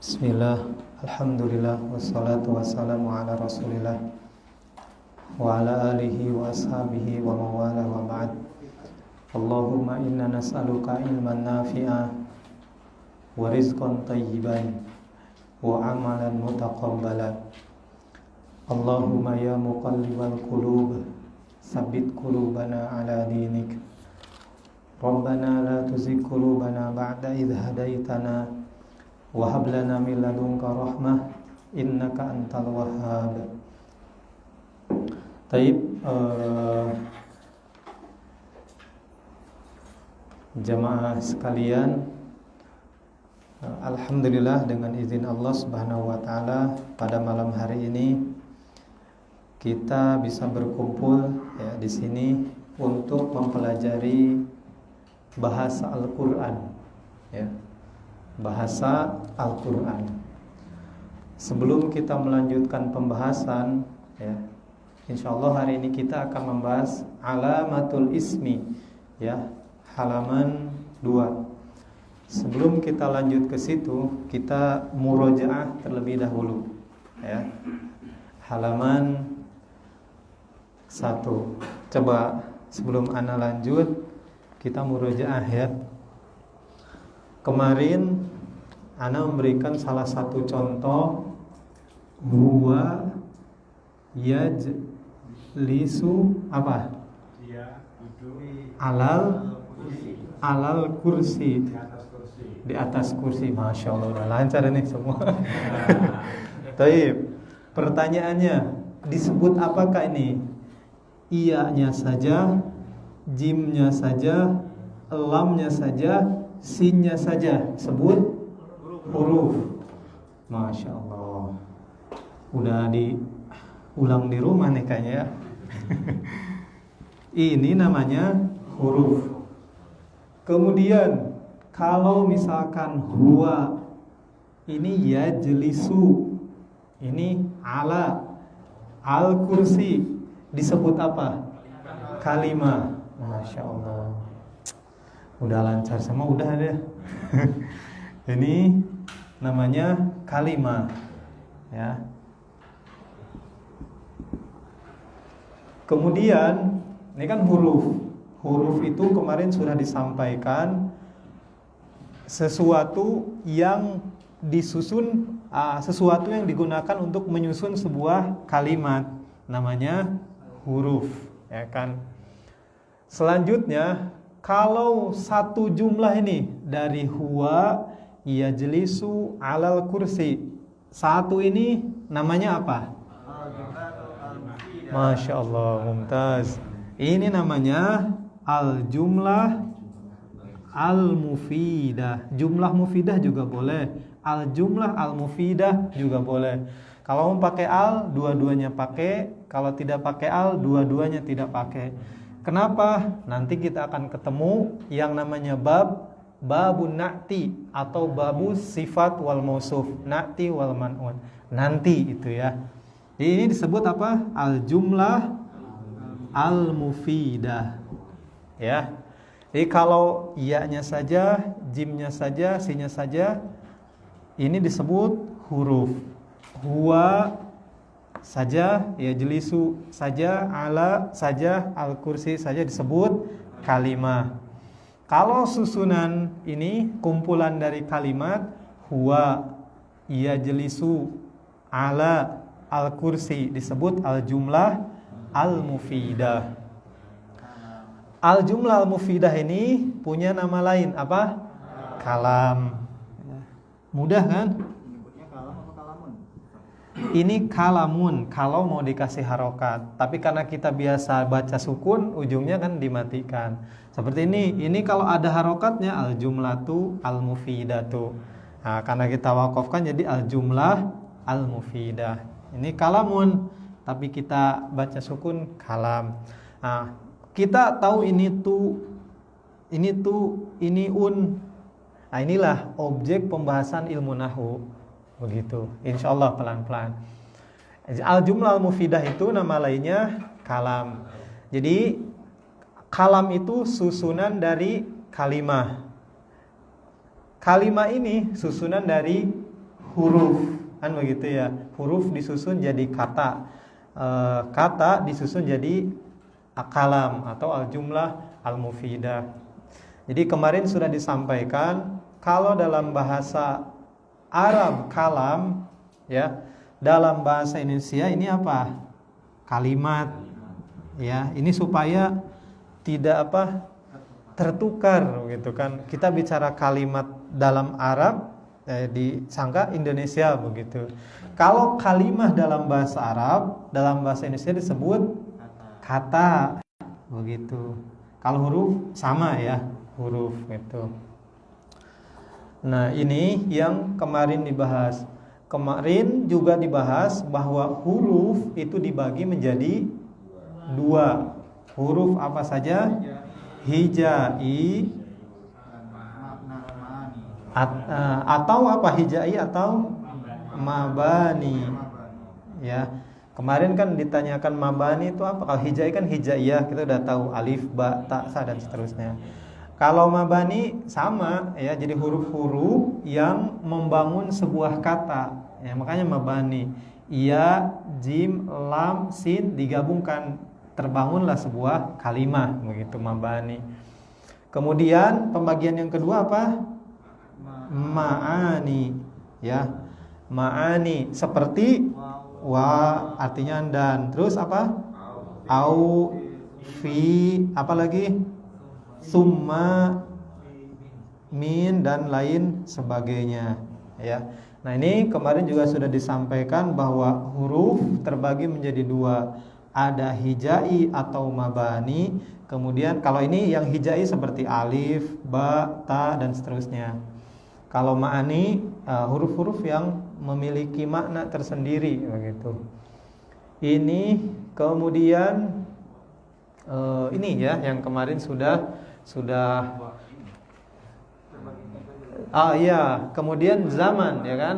Bismillah, alhamdulillah, wassalatu wassalamu ala rasulillah wa ala alihi wa ashabihi wa mawala wa ba'd. Allahumma inna nas'aluka ilman nafi'a wa rizqan tayyiban wa amalan mutaqabbala. Allahumma ya muqallibal qulub sabbit qulubana ala dinik. Rabbana la tuzigh qulubana ba'da idh hadaitana wa hab lana min ladunka rahmah innaka antal wahhab. Taib, jamaah sekalian, alhamdulillah dengan izin Allah Subhanahu wa taala pada malam hari ini kita bisa berkumpul ya di sini untuk mempelajari bahasa Al-Qur'an ya. Bahasa Al-Quran. Sebelum kita melanjutkan pembahasan ya, insyaallah hari ini kita akan membahas alamatul ismi ya, halaman 2. Sebelum kita lanjut ke situ, kita murojaah terlebih dahulu ya. Halaman 1. Coba sebelum ana lanjut kita murojaah ya. Kemarin ana memberikan salah satu contoh, huwa yajlisu apa? Alal kursi. Di atas kursi. Masya Allah, udah lancar nih semua. Taib. Pertanyaannya, disebut apakah ini? Iya-nya saja, jimnya saja, lamnya saja, sinnya saja, sebut huruf. Masya Allah, udah diulang di rumah nih kayaknya ya. Ini namanya huruf. Kemudian kalau misalkan huwa, ini yajlisu, ini ala, al kursi, disebut apa? Kalimah. Masya Allah, udah lancar sama udah deh. Ini namanya kalimah ya. Kemudian ini kan huruf. Huruf itu kemarin sudah disampaikan sesuatu yang disusun, sesuatu yang digunakan untuk menyusun sebuah kalimat, namanya huruf ya kan. Selanjutnya, kalau satu jumlah ini dari huwa yajlisu alal kursi, satu ini namanya apa? Masya Allah, mumtaz. Ini namanya al-jumlah al-mufidah. Jumlah mufidah juga boleh, al-jumlah al-mufidah juga boleh. Kalau mau pakai al, dua-duanya pakai. Kalau tidak pakai al, dua-duanya tidak pakai. Kenapa? Nanti kita akan ketemu yang namanya babun na'ti atau babu sifat wal mausuf, na'ti wal man'un. Nanti itu ya. Jadi ini disebut apa? Al-jumlah al-mufidah. Ya. Jadi kalau iya-nya saja, jimnya saja, sinnya saja, ini disebut huruf. Huwa saja, ya jelisu saja, ala saja, al kursi saja disebut kalimah. Kalau susunan ini kumpulan dari kalimat huwa, ya jelisu, ala, al kursi disebut al jumlah al mufidah. Al jumlah al mufidah ini punya nama lain apa? Kalam. Mudah kan? Ini kalamun kalau mau dikasih harokat. Tapi karena kita biasa baca sukun, ujungnya kan dimatikan. Seperti ini kalau ada harokatnya al jumlatu al mufidatu. Nah, karena kita wakafkan jadi al jumlah al mufidah. Ini kalamun, tapi kita baca sukun kalam. Nah, kita tahu ini un. Nah, inilah objek pembahasan ilmu nahwu. Begitu, insyaallah pelan-pelan. Al-jumlah al-mufidah itu nama lainnya kalam. Jadi kalam itu susunan dari kalimah. Kalimah ini susunan dari huruf, kan begitu ya. Huruf disusun jadi kata, kata disusun jadi kalam atau al-jumlah al-mufidah. Jadi kemarin sudah disampaikan kalau dalam bahasa Arab kalam, ya, dalam bahasa Indonesia ini apa? Kalimat, ya. Ini supaya tidak tertukar gitu kan. Kita bicara kalimat dalam Arab disangka Indonesia begitu. Kalau kalimah dalam bahasa Arab, dalam bahasa Indonesia disebut kata begitu. Kalau huruf sama ya, huruf gitu. Nah, ini yang kemarin dibahas. Kemarin juga dibahas bahwa huruf itu dibagi menjadi dua. Huruf apa saja? Hijai atau apa? Hijai atau mabani. Ya. Kemarin kan ditanyakan mabani itu apa? Kalau hijai kan hijaiyah, kita udah tahu alif, ba, ta, sa dan seterusnya. Kalau mabani sama ya, jadi huruf-huruf yang membangun sebuah kata. Ya, makanya mabani. Ya, jim, lam, sin digabungkan, terbangunlah sebuah kalimah, begitu mabani. Kemudian pembagian yang kedua apa? Ma'ani. Ya. Ma'ani seperti wa artinya dan. Terus apa? Au, fi, apa lagi? Summa, min dan lain sebagainya, ya. Nah, ini kemarin juga sudah disampaikan bahwa huruf terbagi menjadi dua. Ada hijai atau mabani. Kemudian kalau ini yang hijai seperti alif, ba, ta dan seterusnya. Kalau ma'ani huruf-huruf yang memiliki makna tersendiri begitu. Ini kemudian ini ya yang kemarin sudah iya, kemudian zaman ya kan.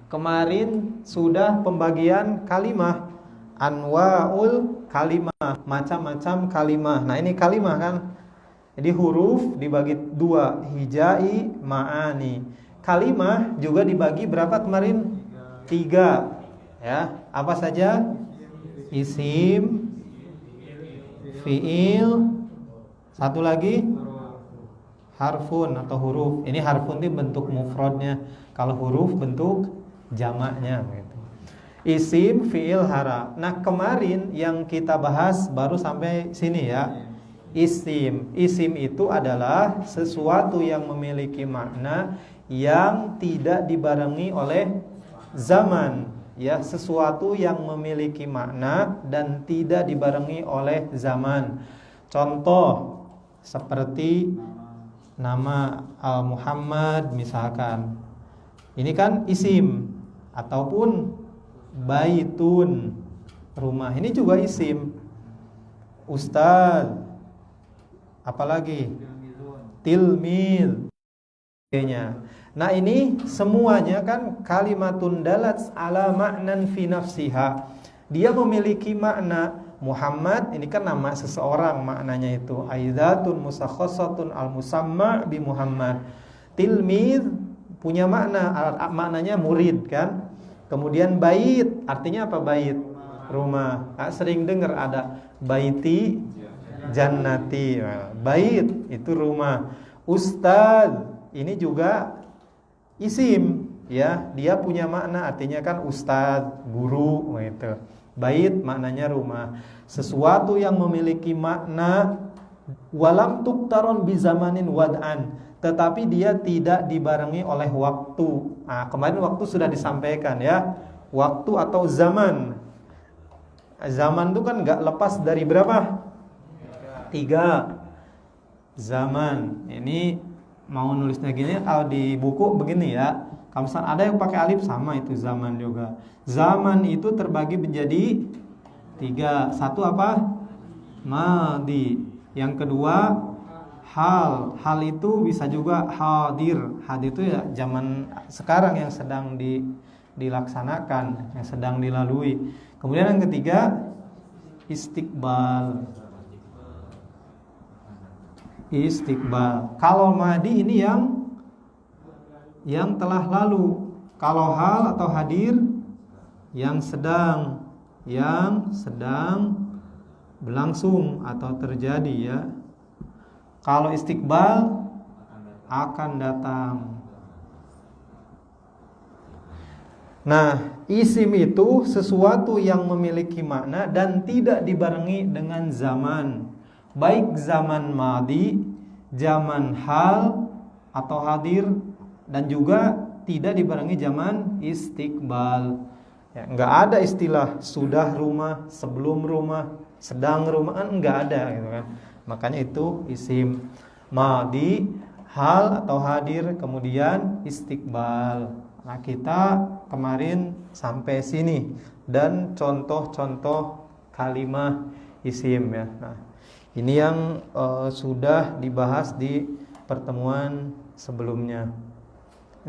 Kemarin sudah pembagian kalimah, anwaul kalimah, macam-macam kalimah. Nah, ini kalimah kan. Jadi huruf dibagi dua, hijai, ma'ani. Kalimah juga dibagi berapa kemarin? 3. Ya, apa saja? Isim, fiil, satu lagi harfun atau huruf. Ini harfun itu bentuk mufradnya, kalau huruf bentuk jamaknya gitu. Isim, fiil, hara. Nah, kemarin yang kita bahas baru sampai sini ya. Isim itu adalah sesuatu yang memiliki makna yang tidak dibarengi oleh zaman, ya, sesuatu yang memiliki makna dan tidak dibarengi oleh zaman. Contoh seperti nama Muhammad misalkan. Ini kan isim, ataupun baitun, rumah. Ini juga isim. Ustaz, apalagi tilmid. Nah, ini semuanya kan kalimatun dalat ala ma'nan fi nafsiha. Dia memiliki makna. Muhammad ini kan nama seseorang, maknanya itu aidatun musakhassatun al musamma bi Muhammad. Tilmid punya makna, maknanya murid kan. Kemudian bait, artinya apa bait? Rumah. Sering dengar ada baiti jannati. Bait itu rumah. Ustaz ini juga isim, ya, dia punya makna, artinya kan ustaz, guru gitu. Bait maknanya rumah. Sesuatu yang memiliki makna walam tuktaron bi zamanin wad'an, tetapi dia tidak dibarengi oleh waktu. Nah, kemarin waktu sudah disampaikan ya. Waktu atau zaman. Zaman itu kan enggak lepas dari berapa? 3. Zaman. Ini mau nulisnya gini, kalau di buku begini ya. Kalau misalnya ada yang pakai alif sama itu zaman juga. Zaman itu terbagi menjadi 3. Satu apa? Madi. Yang kedua hal. Hal itu bisa juga hadir. Hadir itu ya zaman sekarang yang sedang dilaksanakan, yang sedang dilalui. Kemudian yang ketiga istiqbal. Istiqbal. Kalau madi ini yang telah lalu, Kalau hal atau hadir yang sedang berlangsung atau terjadi ya. Kalau istiqbal akan datang. Nah, isim itu sesuatu yang memiliki makna dan tidak dibarengi dengan zaman. Baik zaman madi, zaman hal atau hadir, dan juga tidak dibarengi zaman istiqbal. Ya, enggak ada istilah sudah rumah, sebelum rumah, sedang rumah, enggak ada gitu kan. Makanya itu isim madi, hal atau hadir, kemudian istiqbal. Nah, kita kemarin sampai sini dan contoh-contoh kalimah isim ya. Nah, ini yang sudah dibahas di pertemuan sebelumnya.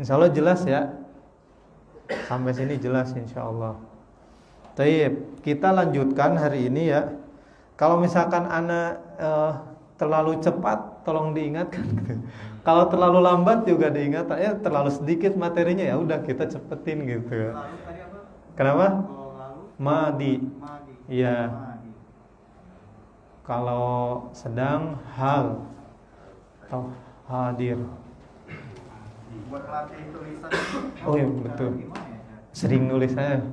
Insya Allah jelas ya. Sampai sini jelas insya Allah. Taib, kita lanjutkan hari ini ya. Kalau misalkan anak terlalu cepat, tolong diingatkan. Kalau terlalu lambat juga diingat. Terlalu sedikit materinya ya udah kita cepetin gitu. Kenapa? Madi. Iya. Kalau sedang hal atau hadir. Buat latih tulisan. Oh iya betul. Sering nulis saya.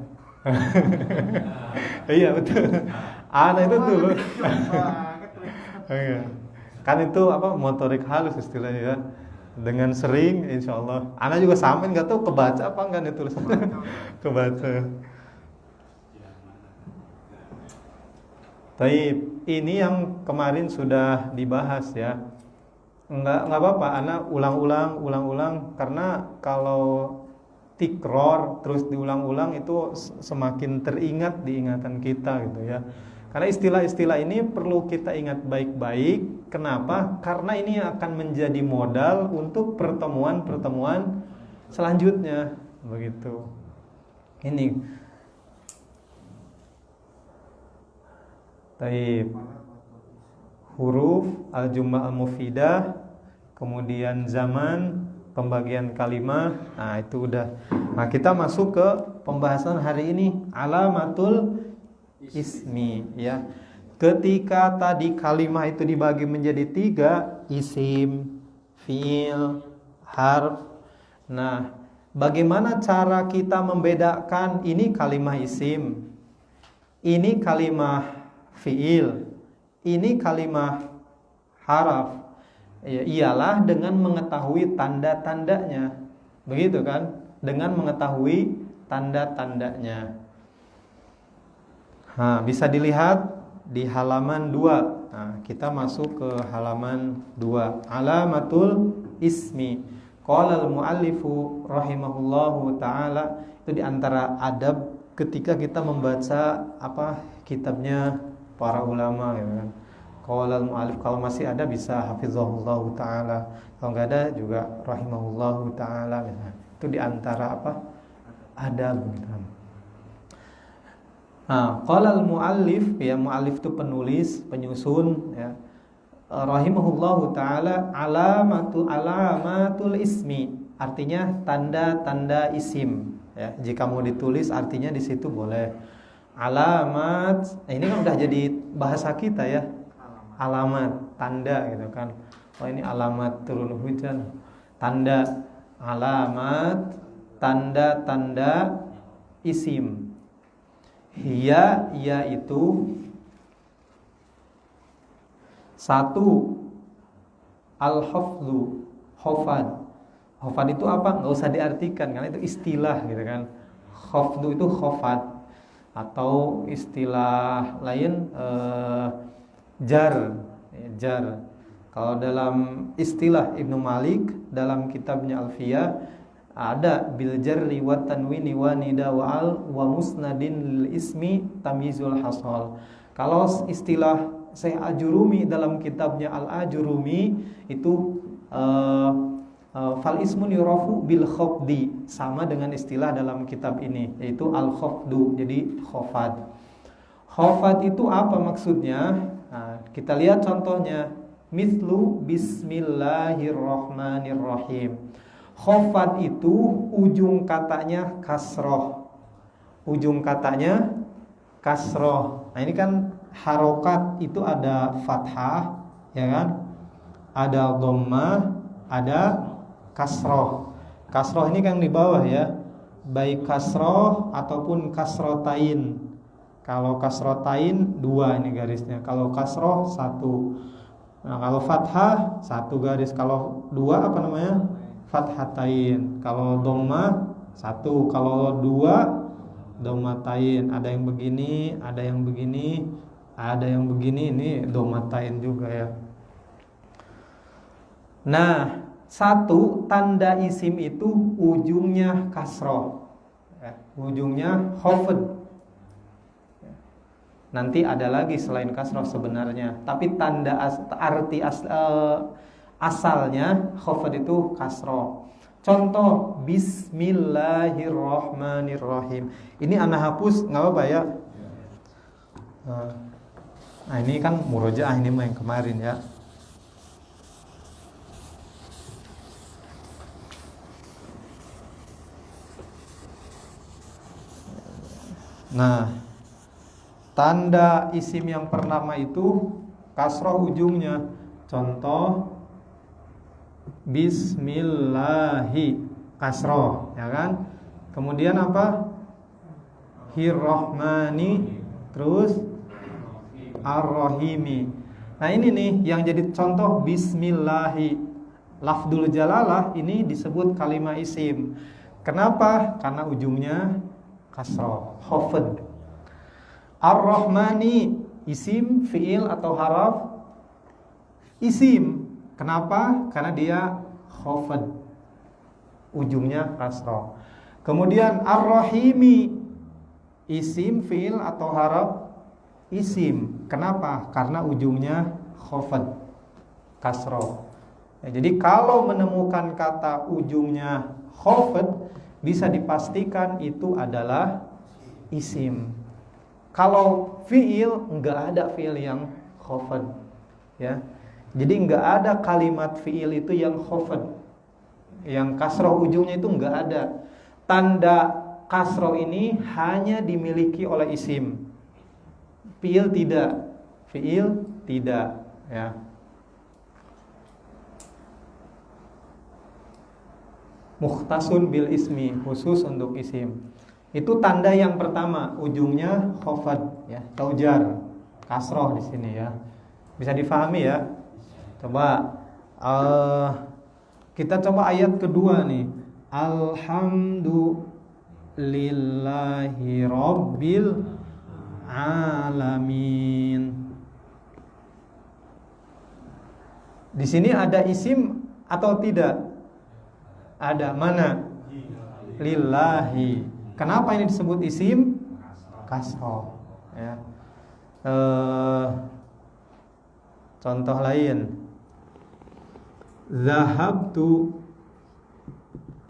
Iya betul. Anak itu dulu. Iya. Kan itu apa motorik halus istilahnya ya. Dengan sering insya Allah. Anak juga sama nggak tahu kebaca apa enggak nih tulisannya. Kebaca. Taib, ini yang kemarin sudah dibahas ya. Enggak apa-apa, anak ulang-ulang karena kalau tikror terus diulang-ulang itu semakin teringat di ingatan kita gitu ya. Karena istilah-istilah ini perlu kita ingat baik-baik. Kenapa? Karena ini akan menjadi modal untuk pertemuan-pertemuan selanjutnya begitu. Ini Taib. Huruf al-jumlah al-mufidah, kemudian zaman, pembagian kalimat. Nah, itu udah. Nah, kita masuk ke pembahasan hari ini, alamatul ismi ya. Ketika tadi kalimat itu dibagi menjadi 3, isim, fiil, harf. Nah, bagaimana cara kita membedakan ini kalimat isim, ini kalimat fiil, ini kalimat haraf? Ya, ialah dengan mengetahui tanda-tandanya. Begitu kan? Dengan mengetahui tanda-tandanya. Nah, bisa dilihat di halaman 2. Nah, kita masuk ke halaman 2. Alamatul ismi. Qala al-muallifu rahimahullahu taala, itu di antara adab ketika kita membaca kitabnya para ulama gitu kan. Qala al-muallif, kalau masih ada bisa hafizahullahu taala. Kalau enggak ada juga rahimahullahu taala gitu. Itu di antara adab gitu. Nah, qala al-muallif, ya muallif itu penulis, penyusun ya. Rahimahullahu taala, alamatul ismi, artinya tanda-tanda isim ya. Jika mau ditulis artinya di situ boleh. Alamat, ini kan udah jadi bahasa kita ya. Alamat, tanda gitu kan. Oh, ini alamat turun hujan. Tanda, alamat, tanda-tanda isim. Hiya, yaitu 1 al-hafdhu, hafad. Hafad itu apa? Nggak usah diartikan karena itu istilah gitu kan. Hafdhu itu hafad, atau istilah lain jar. Kalau dalam istilah Ibnu Malik dalam kitabnya Alfiyah ada bil jarri wa tanwini wa nida wa al wa musnadin lil ismi tamyizul hasal. Kalau istilah Syekh Ajurumi dalam kitabnya Al-Ajurumi itu fal ismun yurafu bil khafdi, sama dengan istilah dalam kitab ini yaitu al khafdu, jadi khafad. Khafad itu apa maksudnya? Nah, kita lihat contohnya, mithlu bismillahirrahmanirrahim. Khofad itu ujung katanya kasroh. Ujung katanya kasroh. Nah ini kan harokat itu ada fathah, ya kan? Ada dhammah, ada kasroh. Kasroh ini kan di bawah ya, baik kasroh ataupun kasrotain. Kalau kasrotain 2 ini garisnya. Kalau kasroh 1. Nah kalau fathah 1 garis. Kalau 2 apa namanya? Fathatain. Kalau dhammah 1. Kalau 2 dhammatain. Ada yang begini, ada yang begini, ada yang begini. Ini dhammatain juga ya. Nah, 1 tanda isim itu ujungnya kasroh, ya, ujungnya khafd. Nanti ada lagi selain kasroh sebenarnya, tapi tanda asalnya khafd itu kasroh. Contoh Bismillahirrahmanirrahim. Ini ana hapus nggak apa-apa ya. Nah ini kan murojaah ini mah yang kemarin ya. Nah, tanda isim yang pertama itu kasroh ujungnya. Contoh Bismillahi kasroh, ya kan? Kemudian apa? Hirrahmani, terus Ar-Rahimi. Nah ini nih yang jadi contoh Bismillahi. Lafdul jalalah ini disebut kalimat isim. Kenapa? Karena ujungnya kasroh, khafd. Ar-Rahmani isim, fiil atau haraf? Isim. Kenapa? Karena dia khafd, ujungnya kasroh. Kemudian Ar-Rahimi isim, fiil atau haraf? Isim. Kenapa? Karena ujungnya khafd, kasroh. Ya, jadi kalau menemukan kata ujungnya khafd, bisa dipastikan itu adalah isim. Kalau fiil, enggak ada fiil yang khafd, ya. Jadi enggak ada kalimat fiil itu yang khafd, yang kasroh ujungnya itu enggak ada. Tanda kasroh ini hanya dimiliki oleh isim. Fiil tidak, fiil tidak, ya. Mukhtasun bil ismi, khusus untuk isim. Itu tanda yang pertama, ujungnya khafd, ya, taujar, kasroh di sini ya. Bisa difahami ya? Coba kita coba ayat kedua nih. Alhamdulillahi rabbil alamin. Di sini ada isim atau tidak? Ada. Mana? Lillahi. Kenapa ini disebut isim? Kasroh, ya. Contoh lain, Zahabtu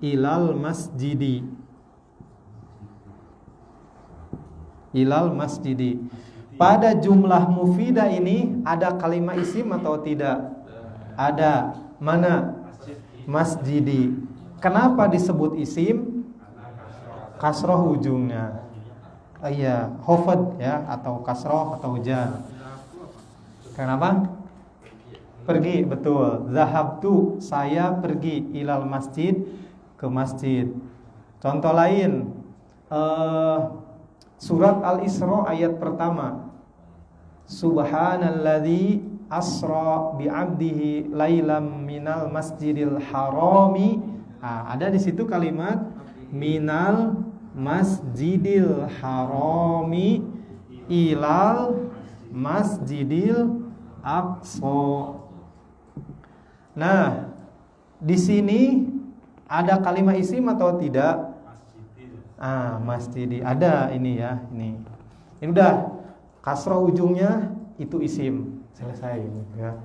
ilal masjidi. Ilal masjidi. Pada jumlah mufidah ini ada kalimat isim atau tidak? Ada. Mana? Masjidi. Kenapa disebut isim? Kasroh ujungnya. Iya, khafd ya, atau kasroh atau jar. Kenapa? Pergi, betul. Zahabtu, saya pergi, ilal masjid, ke masjid. Contoh lain, surat Al-Isra ayat pertama. Subhanalladzi asra bi'abdihi lailam minal masjidil harami. Nah, ada di situ kalimat minal masjidil harami ilal masjidil aqsa. Nah, di sini ada kalimat isim atau tidak? Masjidi. Ada ini ya, ini. Ini udah kasroh ujungnya itu isim. Selesai ya.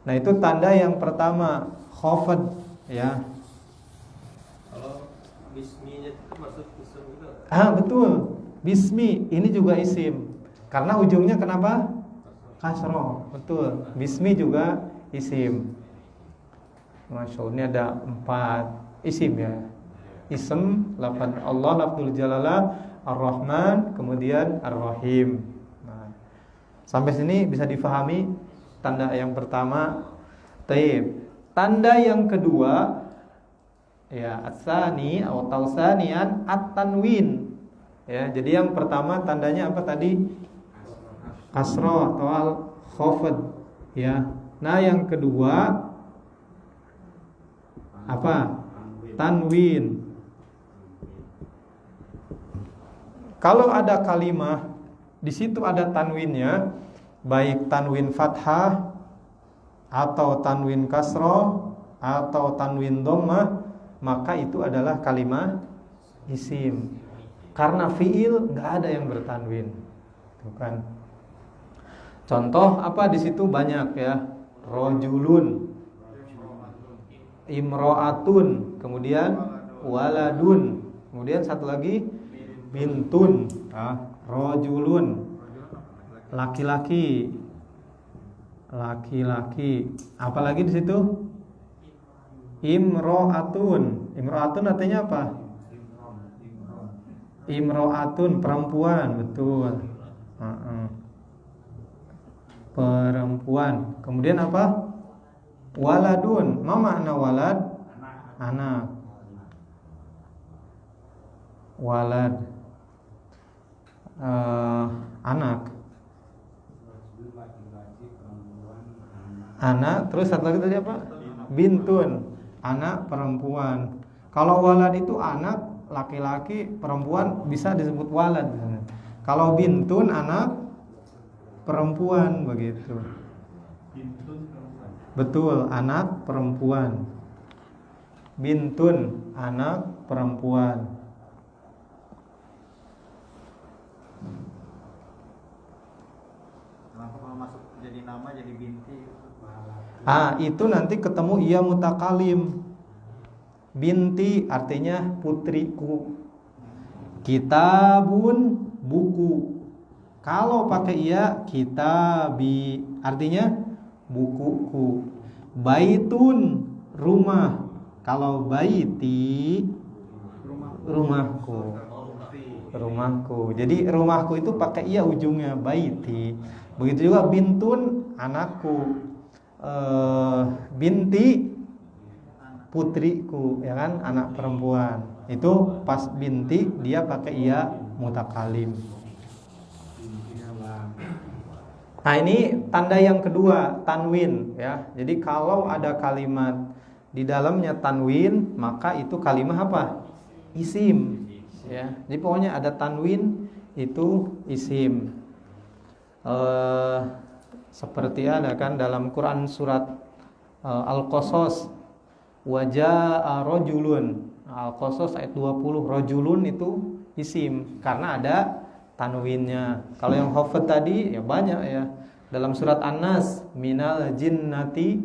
Nah, itu tanda yang pertama, khafd ya. Kalau bisminya itu masuk isim juga. Betul. Bismi ini juga isim. Karena ujungnya kenapa? Kasroh. Betul. Bismi juga isim. Masya Allah, ini ada 4. isim ya. Ism lafaz Allah lafzul jalalah Ar-Rahman kemudian Ar-Rahim. Nah, sampai sini bisa difahami tanda yang pertama. Taib. Tanda yang kedua ya at-tsani atau tausanian at-tanwin. Ya, jadi yang pertama tandanya apa tadi? Kasrah atau al-khafd ya. Nah, yang kedua apa? Tanwin. Kalau ada kalimah di situ ada tanwinnya, baik tanwin fathah atau tanwin kasroh atau tanwin dhammah, maka itu adalah kalimah isim. Karena fiil nggak ada yang bertanwin, bukan? Contoh apa di situ banyak ya, rojulun, imro'atun, kemudian waladun, kemudian satu lagi bintun, rojulun, laki-laki, apalagi di situ imro'atun. Imro'atun artinya apa? Imro'atun, perempuan, betul. Perempuan. Kemudian apa? Waladun. Ma makna walad? Anak. Walad. Anak, terus satu lagi tadi apa? Bintun, anak perempuan. Kalau walad itu anak laki-laki, perempuan bisa disebut walad. Kalau bintun anak perempuan begitu. Betul, anak perempuan. Bintun, anak perempuan. Kalau masuk jadi nama jadi binti. Itu nanti ketemu ia mutakalim. Binti artinya putriku. Kitabun, buku. Kalau pakai ia, kitabi artinya bukuku. Baitun, rumah. Kalau baiti, rumahku. Jadi rumahku itu pakai ia ujungnya, baiti. Begitu juga bintun, anakku. Binti, putriku, ya kan, anak perempuan. Itu pas binti dia pakai ia mutakalim. Nah, ini tanda yang kedua, tanwin ya. Jadi kalau ada kalimat di dalamnya tanwin, maka itu kalimat apa? Isim ya. Jadi pokoknya ada tanwin itu isim. Seperti ada kan dalam Quran surat Al-Qasas, wajaa rajulun. Al-Qasas ayat 20, rajulun itu isim karena ada tanwinnya. Kalau yang hafad tadi ya banyak ya. Dalam surat An-Nas, minal jinnati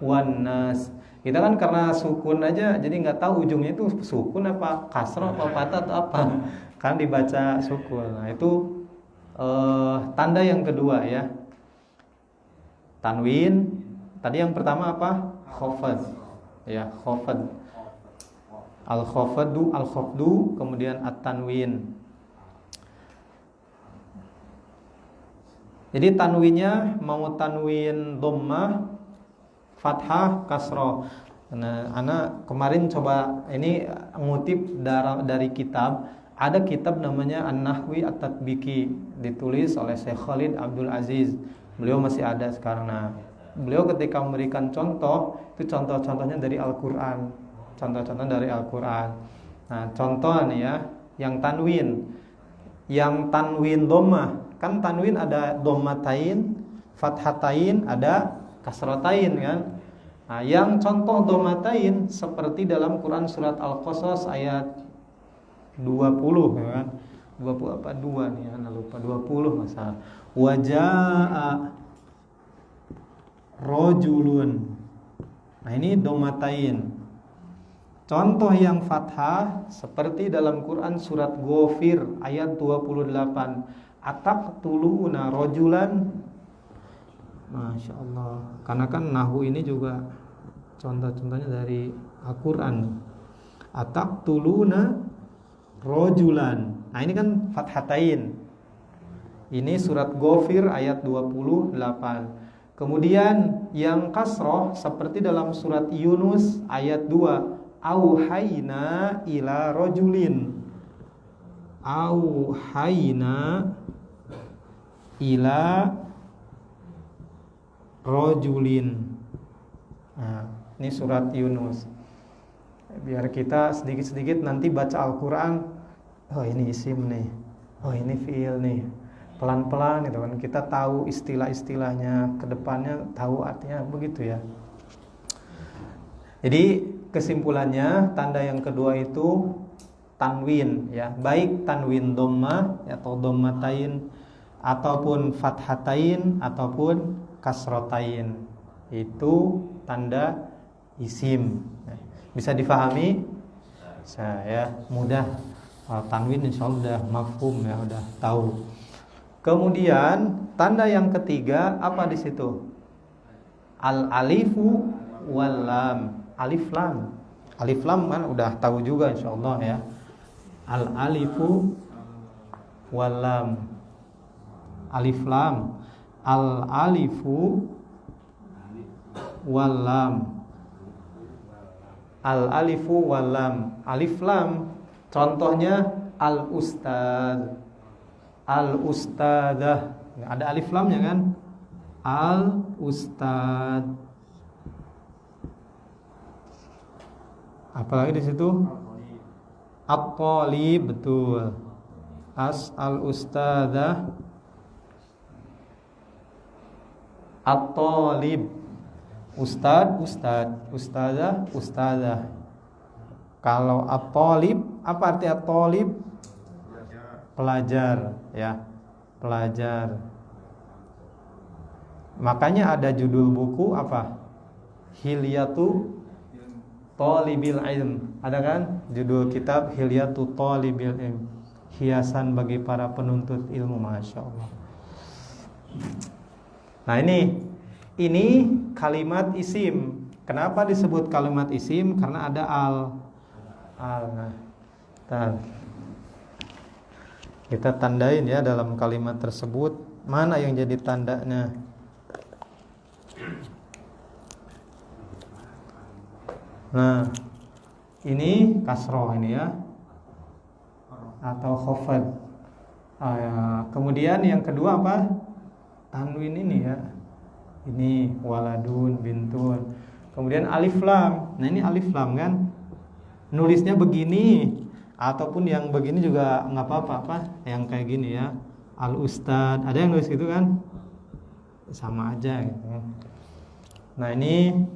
wan nas. Kita kan karena sukun aja jadi nggak tahu ujungnya itu sukun apa kasrah apa fathah atau apa. Kan dibaca sukun. Nah, itu tanda yang kedua ya. Tanwin. Tadi yang pertama apa? Khafad. Ya, khafad. Al-khafadu, al-khafdu, kemudian at-tanwin. Jadi tanwinnya mau tanwin dhammah, fathah, kasroh. Nah, anak kemarin coba ini ngutip dari kitab. Ada kitab namanya An-Nahwi At-Tatbiki, ditulis oleh Syekh Khalid Abdul Aziz. Beliau masih ada sekarang. Nah, beliau ketika memberikan contoh, itu contoh-contohnya dari Al-Quran. Contoh-contoh dari Al-Quran. Nah, contoh nih ya, yang tanwin. Yang tanwin dhammah. Kan tanwin ada dhammatain, fathatain, ada kasratain kan. Nah, yang contoh dhammatain seperti dalam Quran surat Al-Qasas ayat 20 ya kan. 20 apa 2 nih ya, lupa 20 masalah. Wajaa rajulun. Nah, ini dhammatain. Contoh yang fathah seperti dalam Quran surat Ghafir ayat 28. Ataqtuluna rajulan. Masya Allah. Karena kan nahwu ini juga contoh-contohnya dari Al-Quran. Ataqtuluna rojulan. Nah ini kan fathatain. Ini surat Ghafir ayat 28. Kemudian yang kasroh seperti dalam surat Yunus ayat 2. Auhayna ila rojulin. Auhayna ila rojulin. Nah, ini surat Yunus. Biar kita sedikit-sedikit nanti baca Al-Quran. Oh ini isim nih. Oh ini fiil nih. Pelan-pelan gitu kan. Kita tahu istilah-istilahnya, kedepannya tahu artinya begitu ya. Jadi kesimpulannya tanda yang kedua itu tanwin ya. Baik tanwin dhammah atau dhammatain ataupun fathatain ataupun kasrotain. Itu tanda isim. Bisa difahami? Saya mudah. Tanwin insya Allah udah mafhum ya, udah tahu. Kemudian tanda yang ketiga apa di situ? Al alifu wal lam. Alif lam. Alif lam kan udah tahu juga insya Allah ya. Al alifu wal lam. Alif lam. Al alifu wal lam. Al alifu wal lam. Alif lam contohnya al ustad, al ustadah. Ada alif lamnya kan? Al ustad. Apalagi di situ? At-talib, betul. Al ustadah. At-talib. Ustad, ustadah, ustadah. Kalau at-talib, apa arti at-talib? Pelajar, ya. Pelajar. Makanya ada judul buku apa? Hilyatu Thalibil Ilm. Ada kan? Judul kitab Hilyatu Thalibil Ilm. Hiasan bagi para penuntut ilmu, Masya Allah. Nah ini kalimat isim. Kenapa disebut kalimat isim? Karena ada al. Nah, kita tandain ya dalam kalimat tersebut mana yang jadi tandanya. Nah, ini kasroh ini ya, atau khafad. Kemudian yang kedua apa? Tanwin ini ya. Ini waladun, bintun. Kemudian alif lam. Nah ini alif lam kan. Nulisnya begini ataupun yang begini juga nggak apa-apa, yang kayak gini ya. Al ustad. Ada yang nulis gitu kan? Sama aja gitu. Nah ini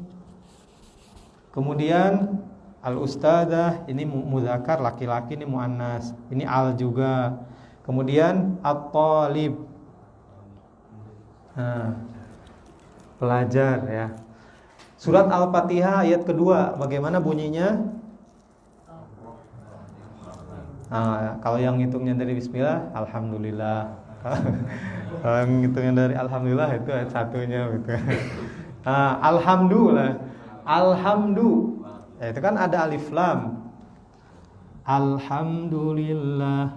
kemudian al ustadah ini muzakkar laki-laki, ini muannas. Ini al juga. Kemudian at-talib. Nah, pelajar ya. Surat Al-Fatihah ayat kedua bagaimana bunyinya? Kalau yang ngitungnya dari bismillah, alhamdulillah. Kalau yang ngitungnya dari alhamdulillah itu ayat satunya gitu. Alhamdulillah. Alhamdu. Ya, itu kan ada alif lam. Alhamdulillah.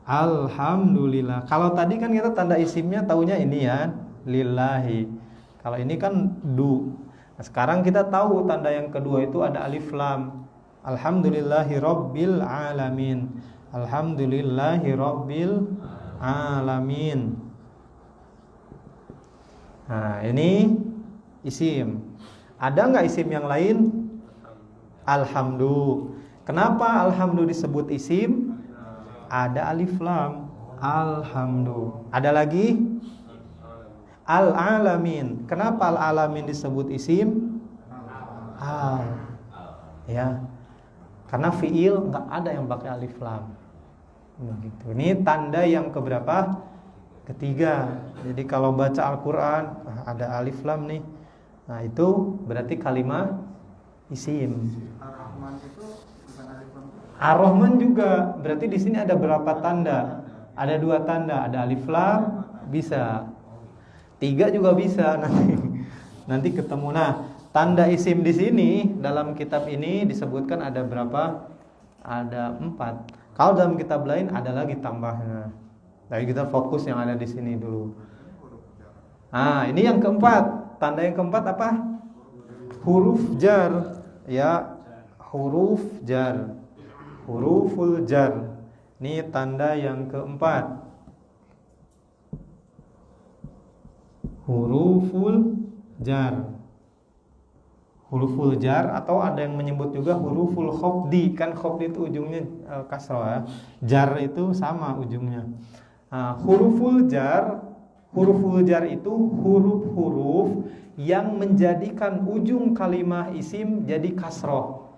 Alhamdulillah. Kalau tadi kan kita tanda isimnya taunya ini ya, lillahi. Kalau ini kan du. Nah, sekarang kita tahu tanda yang kedua itu ada alif lam. Alhamdulillahi rabbil alamin. Alhamdulillahi rabbil alamin. Nah, ini isim. Ada nggak isim yang lain? Alhamdu. Kenapa alhamdu disebut isim? Ada alif lam. Alhamdu. Ada lagi? Al-alamin. Kenapa al-alamin disebut isim? Ya. Karena fiil nggak ada yang pakai alif lam. Begitu. Ini tanda yang keberapa? Ketiga. Jadi kalau baca Al-Quran ada alif lam nih. Nah itu berarti kalimat isim. Ar-Rahman itu bukan alif lam. Ar-Rahman juga. Berarti di sini ada berapa tanda? Ada 2 tanda. Ada alif lam, bisa. 3 juga bisa nanti. Nanti ketemu. Nah, tanda isim di sini dalam kitab ini disebutkan ada berapa? Ada 4. Kalau dalam kitab lain ada lagi tambahnya. Tapi kita fokus yang ada di sini dulu. Ini yang keempat. Tanda yang keempat apa? Huruf jar. Ya, huruf jar. Huruful jar. Ini tanda yang keempat. Huruful jar. Huruful jar atau ada yang menyebut juga huruful khofdi. Kan khofdi itu ujungnya kasroh ya. Jar itu sama ujungnya. Huruful jar itu huruf-huruf yang menjadikan ujung kalimah isim jadi kasroh.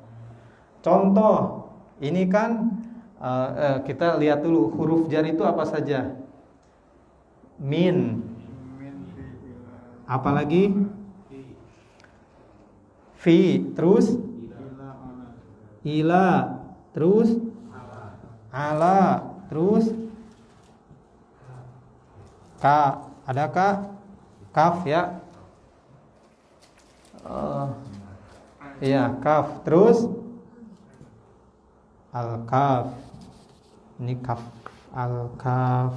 Contoh, ini kan kita lihat dulu huruf jar itu apa saja. Min. Apalagi? Fi. Terus? Ila. Terus? Ala. Terus? Ka. Adakah? Kaf ya. Iya, kaf. Terus? Al-kaf. Ini kaf. Al-kaf.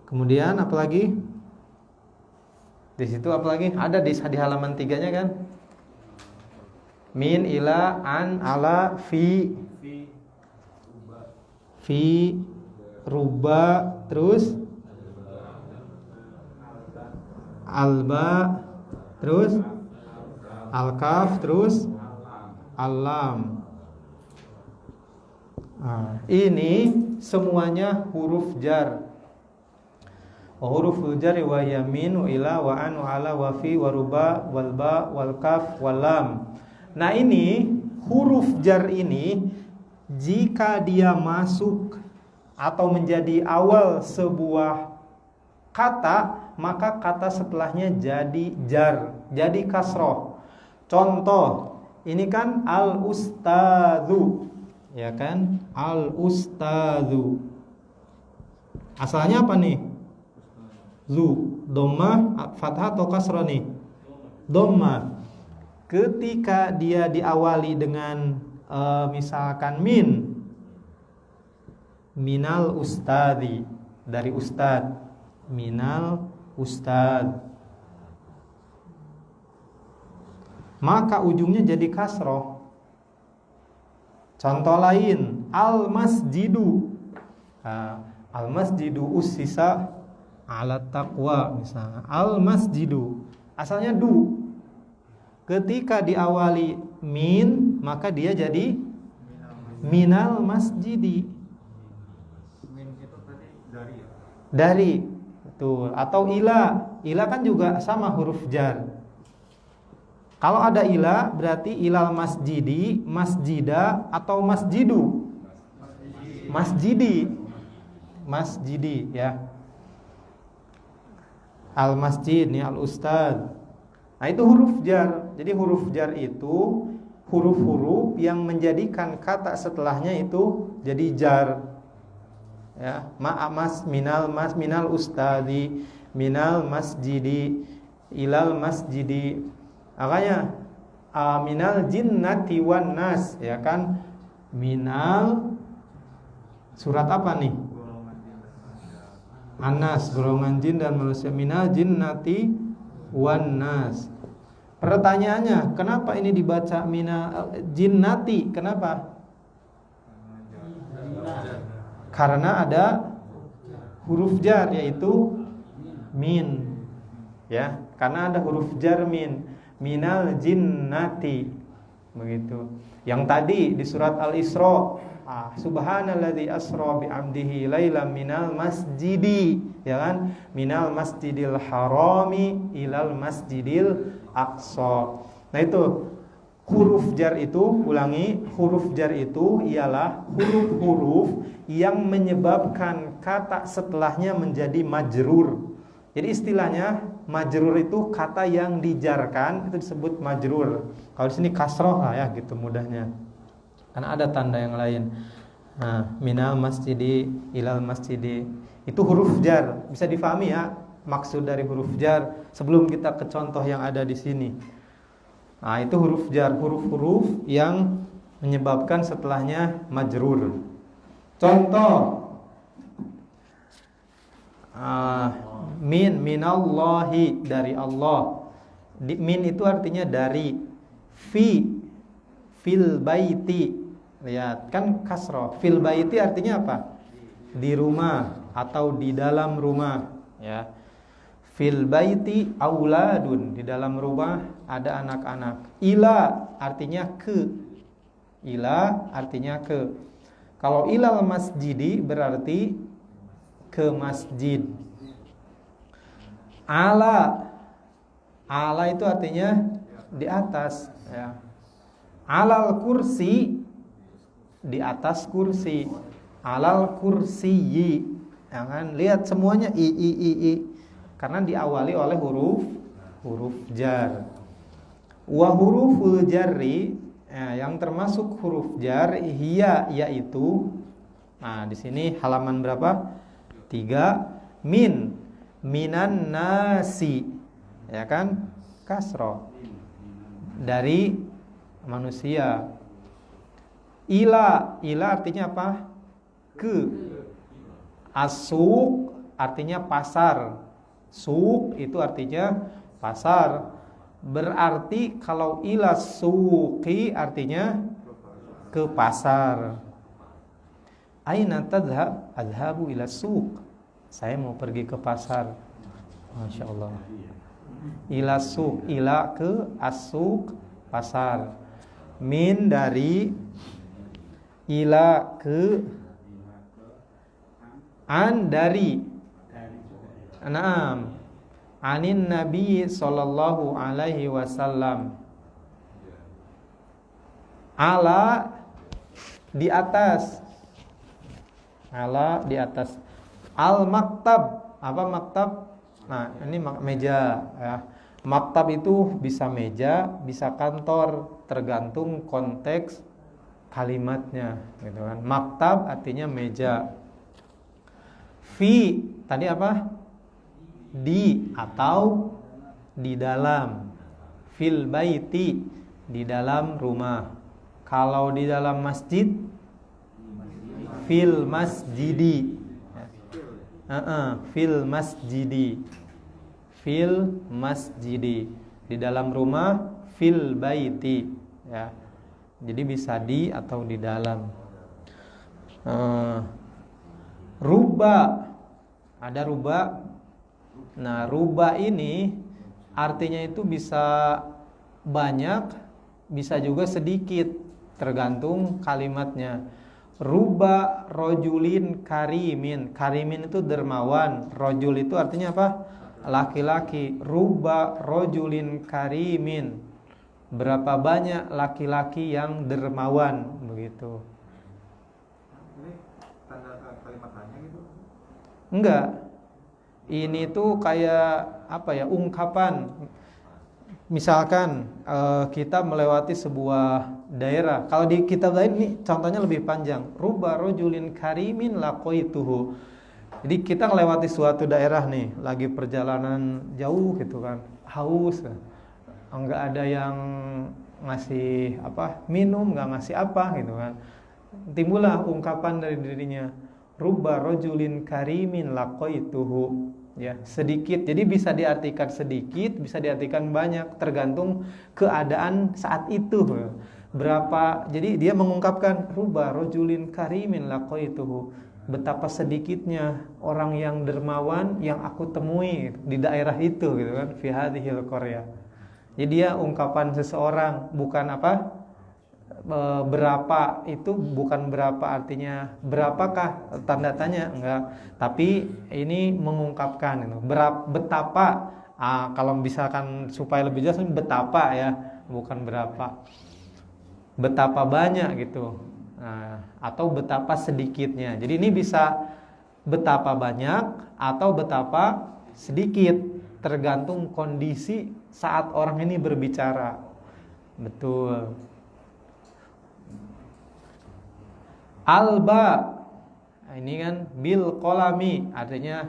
Kemudian apa lagi? Di situ apa lagi? Ada di halaman 3-nya kan? Min, ila, an, ala, fi, ruba, terus alba, terus al-kaf, terus alam. Ini semuanya huruf jar. Huruful jar wa yamin wa ila wa an wa ala wa fi wa ruba wal ba wal kaf wal lam. Nah, ini huruf jar ini jika dia masuk atau menjadi awal sebuah kata, maka kata setelahnya jadi jar, jadi kasroh. Contoh, ini kan al-ustadzu, ya kan? Al-ustadzu. Asalnya apa nih? Zu, dhammah, fathah atau kasroh nih? Dhammah. Ketika dia diawali dengan misalkan minal ustadzi, dari ustad, minal ustad, maka ujungnya jadi kasroh. Contoh lain, al masjidu, al masjidu ussisa ala taqwa, misalnya al masjidu asalnya du. Ketika diawali min, maka dia jadi minal masjidi. Min itu tadi dari ya? Dari. Betul. Atau ila. Ila kan juga sama huruf jar. Kalau ada ila berarti ilal masjidi, masjida atau masjidu. Masjidi. Masjidi ya. Al masjid nih, al ustad. Nah, itu huruf jar. Jadi huruf jar itu huruf-huruf yang menjadikan kata setelahnya itu jadi jar. Ya, minal ustadi, minal masjidi, ilal masjidi. Makanya minal jinnati wan nas, ya kan? Minal surat apa nih? An-nas, golongan jin dan manusia. Minal jinnati wan nas. Pertanyaannya, kenapa ini dibaca minal jinnati? Kenapa? Karena ada huruf jar yaitu min. Ya, karena ada huruf jar min. Minal jinnati. Begitu. Yang tadi di surat Al-Isra, subhanalladzi asra bi'amdihi lailan minal masjidi, ya kan? Minal masjidil harami ilal masjidil aqsa. Nah, itu huruf jar itu, ulangi, huruf jar itu ialah huruf-huruf yang menyebabkan kata setelahnya menjadi majrur. Jadi istilahnya majrur itu kata yang dijarkan, itu disebut majrur. Kalau di sini kasroh lah ya, gitu mudahnya. Karena ada tanda yang lain. Nah, minal masjidi ilal masjidi itu huruf jar. Bisa difahami ya maksud dari huruf jar sebelum kita ke contoh yang ada di sini. Nah, itu huruf jar, huruf-huruf yang menyebabkan setelahnya majrur. Contoh minallahi, dari Allah. Min itu artinya dari. Fil baiti, lihat kan kasroh. Fil baiti artinya apa? Di rumah atau di dalam rumah, ya. Fil baiti auladun, di dalam rumah ada anak-anak. Ila artinya ke. Ila artinya ke. Kalau ilal masjidi berarti ke masjid. Ala itu artinya di atas, ya. Alal kursi, di atas kursi. Alal kursiyi, jangan lihat semuanya i. Karena diawali oleh huruf jar. Wa huruful jarri, yang termasuk huruf jar hiya, yaitu. Nah, di sini halaman berapa? 3. Minan nasi, ya kan? Kasroh, dari manusia. Ila artinya apa? Ke. Asuk artinya pasar. Suk itu artinya pasar. Berarti kalau ila suqi artinya ke pasar. Aina tadhhab? Adhabu ila suq. Saya mau pergi ke pasar. Masya Allah. Ila suq, ila ke, asuk pasar. Min dari, ila ke, an dari. Naam. Anin Nabi sallallahu alaihi wasallam. Ala di atas. Ala di atas. Al maktab, apa maktab? Nah, ini meja, ya. Maktab itu bisa meja, bisa kantor, tergantung konteks kalimatnya, gitu kan. Maktab artinya meja. Fi tadi apa? Di atau di dalam. Fil baiti, di dalam rumah. Kalau di dalam masjid, fil masjidi. Fil masjidi. Fil masjidi. Di dalam rumah, fil baiti, ya. Jadi bisa di atau di dalam. Ruba, ada ruba. Nah, ruba ini artinya itu bisa banyak, bisa juga sedikit, tergantung kalimatnya. Ruba rojulin karimin. Karimin itu dermawan. Rojul itu artinya apa? Laki-laki. Ruba rojulin karimin. Berapa banyak laki-laki yang dermawan, begitu. Ini tanda kalimat tanya gitu? Enggak. Ini tuh kayak apa ya, ungkapan. Misalkan kita melewati sebuah daerah. Kalau di kitab lain ini contohnya lebih panjang. Ruba rojulin karimin laqaituhu. Jadi kita melewati suatu daerah nih, lagi perjalanan jauh gitu kan, haus, enggak ada yang ngasih apa minum, enggak ngasih apa gitu kan. Timbullah ungkapan dari dirinya, ruba rojulin karimin laqaituhu. Ya, sedikit. Jadi bisa diartikan sedikit, bisa diartikan banyak, tergantung keadaan saat itu. Berapa? Jadi dia mengungkapkan ruba rojulin karimin laqaituhu. Betapa sedikitnya orang yang dermawan yang aku temui di daerah itu, gitu kan, fi hadhil qaryah. Jadi dia ungkapan seseorang, bukan apa? Berapa itu bukan berapa artinya berapakah tanda tanya, enggak, tapi ini mengungkapkan itu betapa, kalau misalkan supaya lebih jelas betapa, ya, bukan berapa, betapa banyak gitu, atau betapa sedikitnya. Jadi ini bisa betapa banyak atau betapa sedikit, tergantung kondisi saat orang ini berbicara. Betul. Alba, ini kan bil kolami, artinya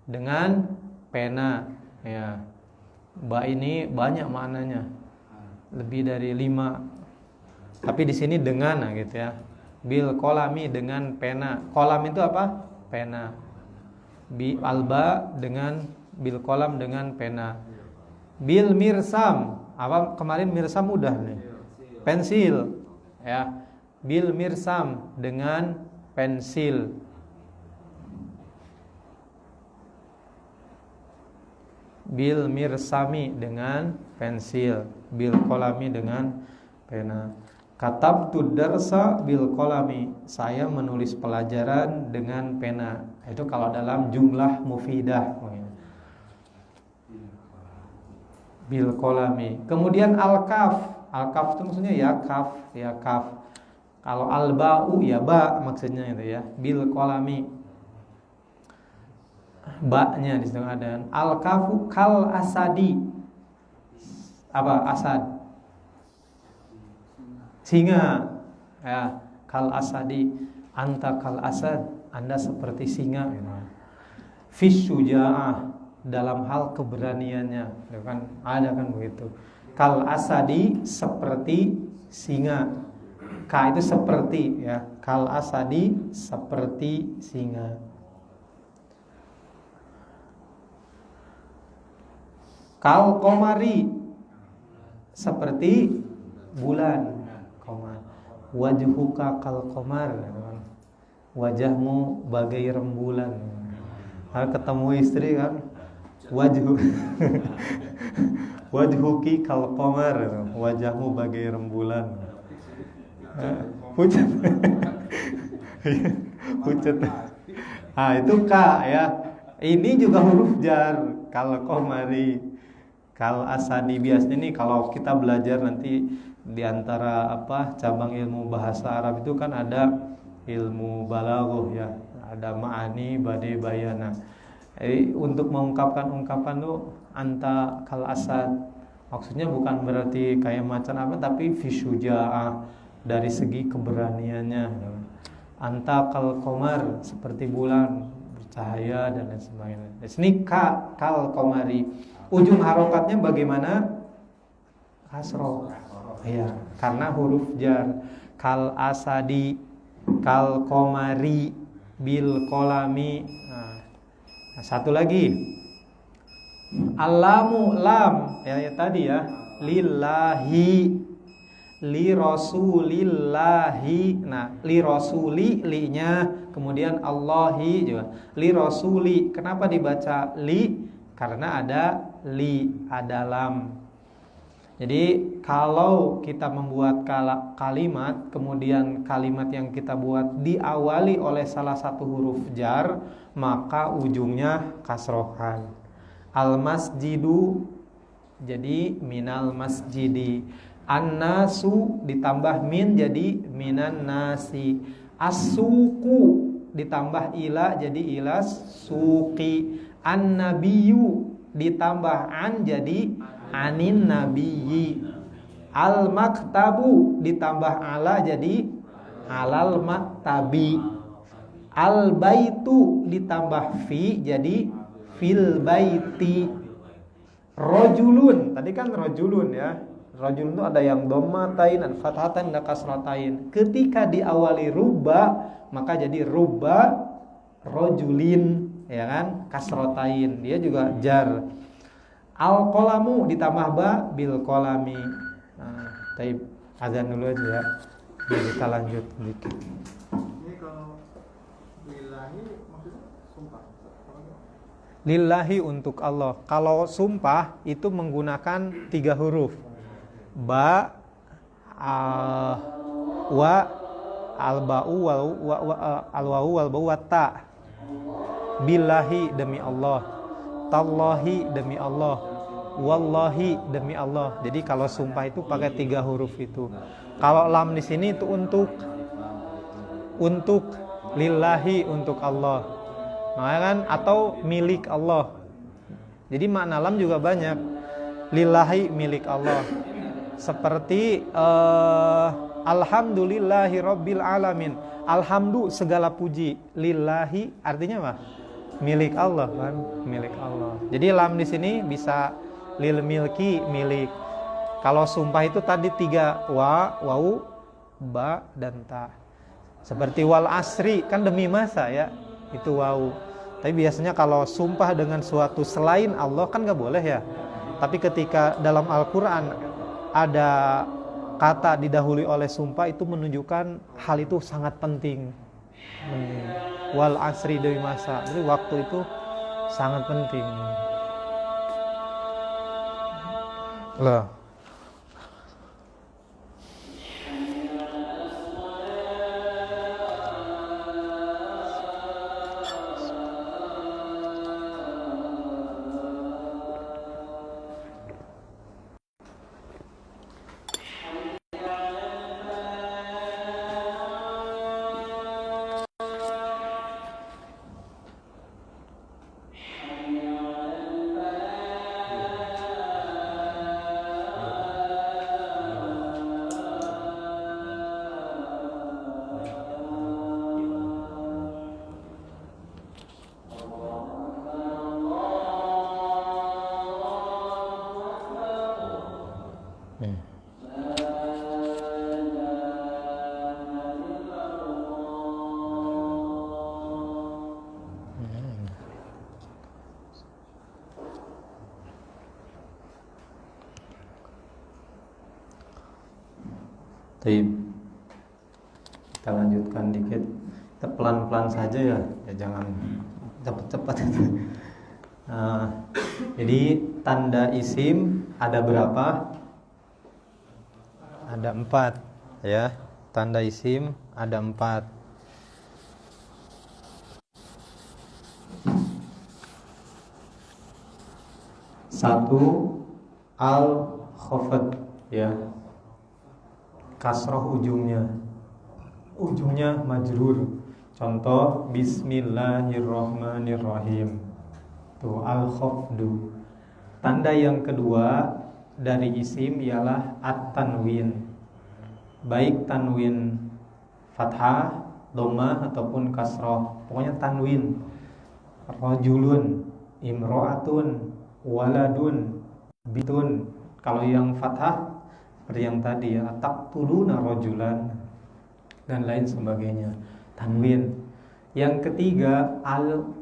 dengan pena, ya. Ba ini banyak maknanya, lebih dari 5. Tapi di sini dengan gitu ya. Bil kolami dengan pena. Kolam itu apa? Pena. Alba dengan bil kolam dengan pena. Bil mirsam. Apa kemarin mirsam udah nih. Pensil. Ya. Bil mirsam dengan pensil. Bil mirsami dengan pensil. Bil kolami dengan pena. Katabtu darsa bil kolami. Saya menulis pelajaran dengan pena. Itu kalau dalam jumlah mufidah. Bil kolami. Kemudian al-kaf. Al-kaf itu maksudnya ya kaf, ya kaf. Kalau al-ba'u ya ba maksudnya itu ya. Bil kolami. Ba-nya di situ ada. Al-kafu kal asadi. Apa asad? Singa. Ya, kal asadi. Anta kal asad. Anda seperti singa. Fis syuja'ah, dalam hal keberaniannya. Kan ada kan begitu. Kal asadi seperti singa. Ka itu seperti ya. Kal asadi seperti singa. Kal komari seperti bulan. Komar. Wajhuka kal komar. Wajahmu bagai rembulan. Kalau ketemu istri kan, wajhuki kal komar. Wajahmu bagai rembulan. Pucat. Pucat. Ah itu ka ya. Ini juga huruf jar. Kal komari. Kal asadi biasanya nih kalau kita belajar nanti di antara cabang ilmu bahasa Arab itu kan ada ilmu balaghah ya, ada ma'ani, bade, bayana. Jadi untuk mengungkapkan ungkapan tuh anta kal asad. Maksudnya bukan berarti kayak macan apa, tapi fisyuja'ah, dari segi keberaniannya. Anta kal qamar, seperti bulan bercahaya dan lain sebagainya. Di sini kal qamari. Ujung harokatnya bagaimana? Kasroh. Iya, karena huruf jar. Kal asadi, kal qamari, bil kolami. Nah, satu lagi. Alamu lam ya tadi ya. Lillahi, li rasulillahi. Nah, li rasuli, li-nya, kemudian Allahi juga. Li rasuli. Kenapa dibaca li? Karena ada li, ada lam. Jadi kalau kita membuat kalimat, kemudian kalimat yang kita buat diawali oleh salah satu huruf jar, maka ujungnya kasrohan. Al masjidu, jadi minal masjidi. An-nasu ditambah min jadi minan nasi. As-suku ditambah ila jadi ilas suqi. An-nabiyyu ditambah an jadi anin nabiyyi. Al-maktabu ditambah ala jadi alal maktabi. Al-baitu ditambah fi jadi fil baiti. Rojulun, tadi kan rojulun ya. Rojulun itu ada yang dhammatain, ada fathatain, ada kasratain. Ketika diawali rubba, maka jadi rubba rojulin, ya kan, kasrotain, dia juga jar. Al qolamu ditambah ba bil qolami. Nah, taib azan dulu aja ya. Biar kita lanjut sedikit. Ini kalau lillahi maksudnya sumpah. Lillahi untuk Allah. Kalau sumpah itu menggunakan 3 huruf. Ba, wa, al-ba'u, al-wawu, wal-ba'u, wa ta. Billahi demi Allah, tallahi demi Allah, wallahi demi Allah. Jadi kalau sumpah itu pakai 3 huruf itu. Kalau lam di sini itu untuk lillahi, untuk Allah. Makanya kan, atau milik Allah. Jadi makna lam juga banyak. Lillahi, milik Allah. Seperti alhamdulillahi rabbil alamin. Alhamdu, segala puji. Lillahi artinya apa? Milik Allah kan, milik Allah. Jadi lam di sini bisa lil milki, milik. Kalau sumpah itu tadi 3, wa, wau, ba dan ta. Seperti wal asri kan demi masa ya, itu waw. Tapi biasanya kalau sumpah dengan suatu selain Allah kan nggak boleh ya. Tapi ketika dalam Al-Quran ada kata didahului oleh sumpah, itu menunjukkan hal itu sangat penting. Wal asri demi masa, jadi waktu itu sangat penting. Lah. Kita lanjutkan dikit. Kita pelan-pelan saja ya jangan cepat-cepat. Jadi tanda isim ada berapa? Ada 4 ya. Tanda isim ada 4. Satu al-khafad ya, kasroh ujungnya majrur. Contoh bismillahirrahmanirrahim, tuh al-khafdu. Tanda yang kedua dari isim ialah at-tanwin, baik tanwin fathah, dhammah ataupun kasroh, pokoknya tanwin. Rajulun, imro'atun, waladun, bitun. Kalau yang fathah seperti yang tadi ya, taqtuluna rajulan dan lain sebagainya, tanwin. Yang ketiga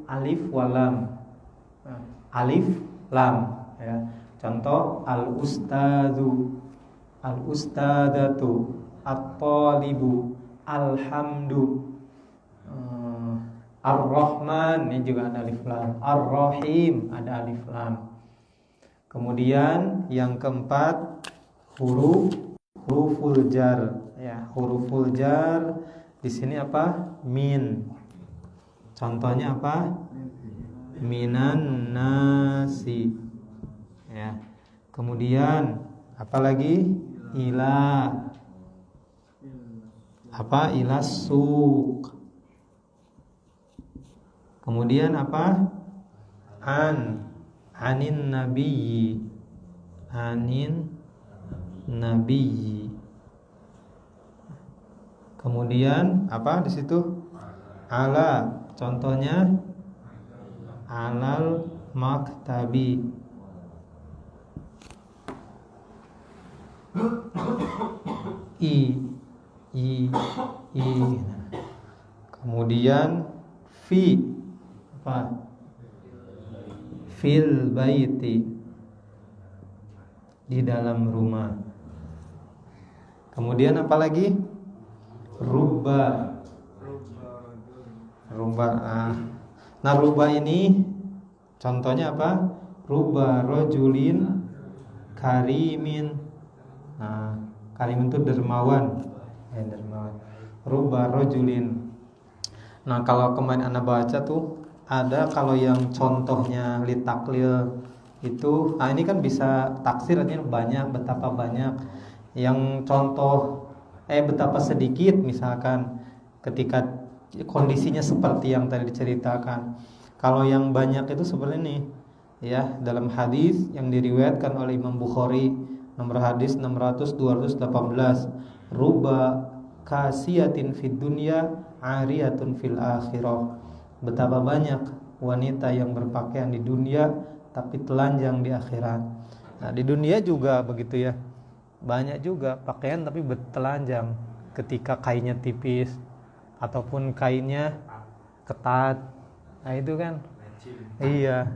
alif walam, alif lam ya. Contoh al-ustadzu, al-ustadatu, at-talibu, alhamdu, ar-rahman, ini juga ada alif lam, ar-rahim ada alif lam. Kemudian yang keempat huruful jar ya, huruful jar di sini apa? Min. Contohnya apa? Minan nasi ya. Kemudian apa lagi? Ila. Apa? Ila suq. Kemudian apa? Anin nabiyyi, anin nabiyyi. Kemudian apa di situ? Ala, contohnya alal maktabi. I. Kemudian fi, apa? Fil baiti, di dalam rumah. Kemudian apa lagi? Rubba. Nah, rubba ini contohnya apa? Rubba rajulin karimin. Nah, karimin itu dermawan. Dermawan. Rubba rajulin. Nah, kalau kemarin Anda baca tuh ada, kalau yang contohnya litaklil itu, nah ini kan bisa taksir, artinya banyak, betapa banyak. Yang contoh betapa sedikit, misalkan ketika kondisinya seperti yang tadi diceritakan. Kalau yang banyak itu seperti ini ya, dalam hadis yang diriwayatkan oleh Imam Bukhari nomor hadis 600-218, ruba kasiyatin fid dunya ariyatun fil akhirah. Betapa banyak wanita yang berpakaian di dunia tapi telanjang di akhirat. Nah, di dunia juga begitu ya. Banyak juga pakaian tapi telanjang. ketika kainnya tipis ataupun kainnya ketat. Nah itu kan iya,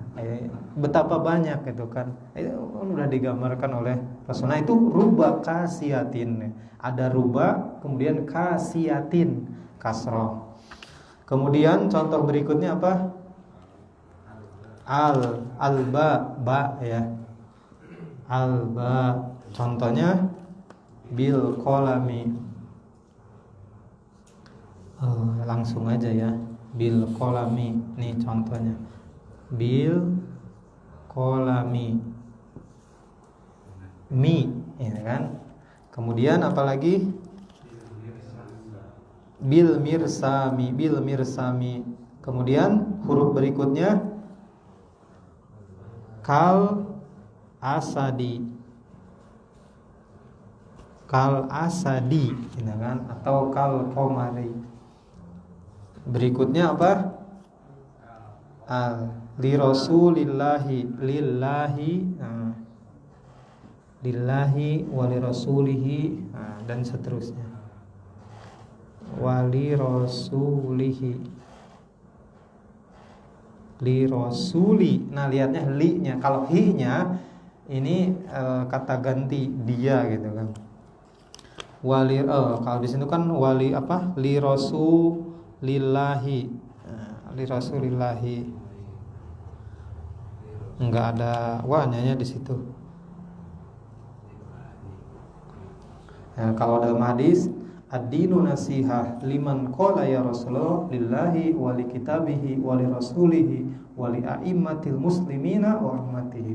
betapa banyak itu kan. Itu udah digambarkan oleh Rasulullah. Itu ruba kasiatin. Ada ruba, kemudian kasiatin, kasroh. Kemudian contoh berikutnya apa? Alba, ba ya. Alba. Contohnya bil kolami. Langsung aja ya. Bil kolami. Nih contohnya. Bil kolami. Mi, ya kan? Kemudian apalagi? Bil mirsami, bil mirsami. Kemudian huruf berikutnya kal asadi. Kal asadi, ya kan? Atau kal komari. Berikutnya apa? Li rasulillahi, lillahi, lillahi wali rasulihi, dan seterusnya. Wali rasulihi, li rasuli. Nah lihatnya li-nya. Kalau hi-nya ini kata ganti dia gitu kan. Wali kalau di sini kan wali apa? Li rasulillahi. Li rasulillahi. Enggak ada wanya di situ. Nah, kalau dalam hadis ad-dinu nasihah liman qala ya Rasulullah lillahi wa li kitabihi wa li rasulihi wa li a'immatil muslimina wa ummatihi.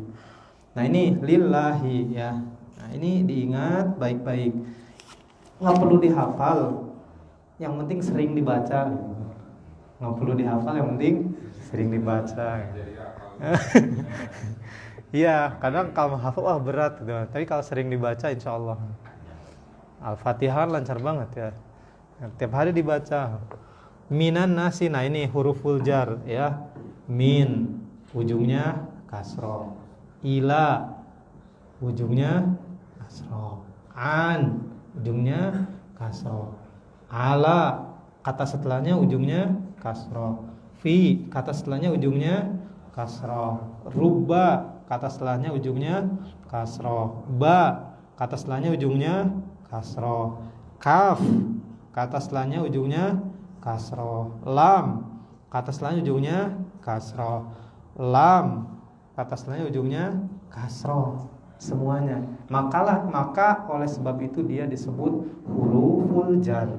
Nah ini lillahi ya. Nah ini diingat baik-baik. Nggak perlu dihafal, yang penting sering dibaca. Nggak perlu dihafal, yang penting sering dibaca. Iya, kadang kalau hafal berat gitu. Tapi kalau sering dibaca insya Allah. Al-Fatihah lancar banget ya. Tiap hari dibaca. Minan nasi, nah ini huruful jar ya. Min ujungnya kasroh. Ila ujungnya kasroh. An ujungnya kasroh. Ala kata setelahnya ujungnya kasroh. Fi kata setelahnya ujungnya kasroh. Ruba kata setelahnya ujungnya kasroh. Ba kata setelahnya ujungnya kasroh. Kaf kata setelahnya ujungnya kasroh. Lam kata setelahnya ujungnya kasroh. Lam kata setelahnya ujungnya kasroh. Semuanya. Maka oleh sebab itu dia disebut huruful jar.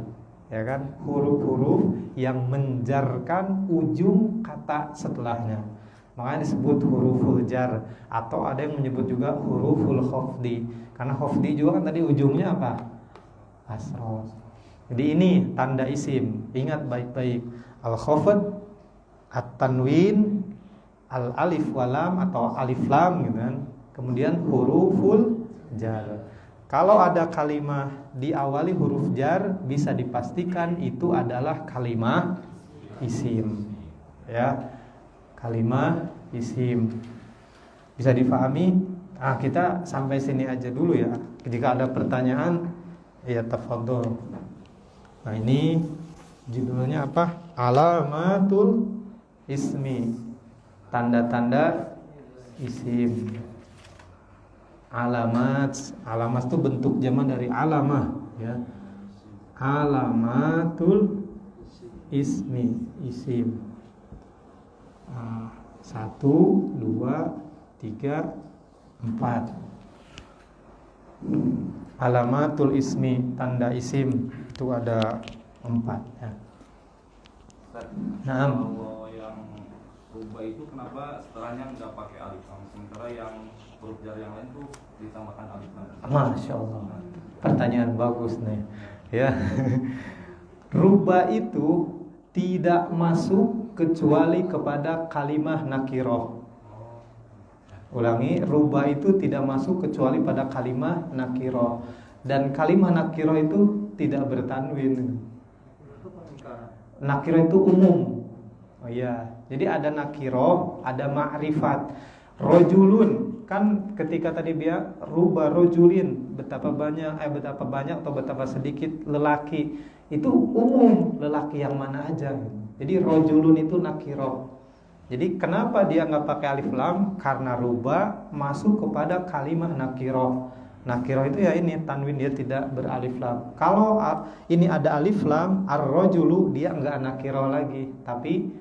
Ya kan? Huruf-huruf yang menjarkan ujung kata setelahnya. Makanya disebut huruful jar. Atau ada yang menyebut juga huruful khafdi. Karena khafdi juga kan tadi ujungnya apa? Kasroh. Jadi ini tanda isim. Ingat baik-baik. Al-khafd, at-tanwin, al-alif walam atau alif lam gitu kan. Kemudian huruful jar. Kalau ada kalimah diawali huruf jar, bisa dipastikan itu adalah kalimah isim. Ya. Kalimah isim. Bisa difahami? Kita sampai sini aja dulu ya. Jika ada pertanyaan, ya tafadhol. Nah, ini judulnya apa? Alamatul ismi. Tanda-tanda isim. Alamat itu bentuk jamak dari alamah ya. Alamatul ismi, isim. 1, 2, 3, 4. Alamatul ismi, tanda isim itu ada 4 ya. Nah, kalau yang rubah itu kenapa setelahnya nggak pakai alif lam, sementara yang huruf jar yang lain tuh ditambahkan alif lam? Masya Allah, pertanyaan bagus nih ya. Rubah itu tidak masuk kecuali kepada kalimah nakiroh. Ulangi, rubah itu tidak masuk kecuali pada kalimah nakiroh. Dan kalimah nakiroh itu tidak bertanwin. Nakiroh itu umum. Oh iya, jadi ada nakiroh, ada ma'rifat. Rojulun kan ketika tadi dia ruba rojulin, betapa banyak atau betapa sedikit lelaki, itu umum lelaki yang mana aja. Jadi rojulun itu nakiroh. Jadi kenapa dia nggak pakai alif lam? Karena ruba masuk kepada kalimat nakiroh. Nakiroh itu ya ini tanwin, dia tidak beralif lam. Kalau ini ada alif lam, ar-rojulu, dia nggak nakiroh lagi, tapi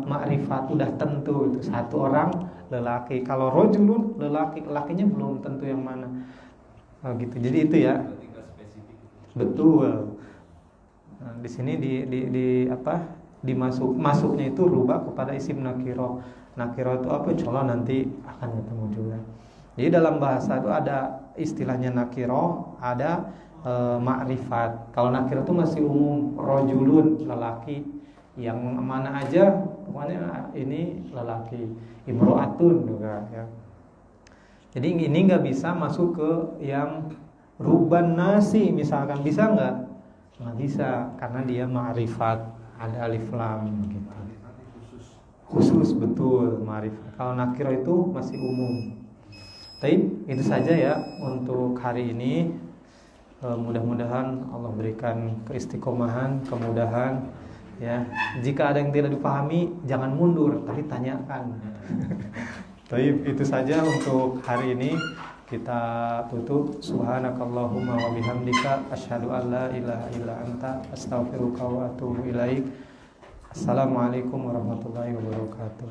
ma'rifat, udah tentu itu satu orang lelaki. Kalau rojulun lelaki, lakinya belum tentu yang mana. Gitu. Jadi itu ya. Betul. Nah, di sini masuknya itu rubah kepada isim nakiro. Nakiro itu apa? Insyaallah nanti akan ketemu juga. Jadi dalam bahasa itu ada istilahnya nakiro, ada ma'rifat. Kalau nakiro itu masih umum, rojulun lelaki, yang mana aja pokoknya ini lelaki, imro'atun juga ya. Jadi ini nggak bisa masuk ke yang ruban nasi misalkan, bisa nggak? Nggak bisa, karena dia ma'rifat, ada alif lam gitu. Khusus betul ma'rifat. Kalau nakiro itu masih umum. Tapi itu saja ya untuk hari ini. Mudah-mudahan Allah berikan keistiqomahan, kemudahan ya. Jika ada yang tidak dipahami, jangan mundur, tapi tanyakan. Tapi itu saja untuk hari ini. Kita tutup. Subhanakallahumma wa bihamdika asyhadu an la ilaha illa anta astaghfiruka wa atubu ilaik. Assalamualaikum warahmatullahi wabarakatuh.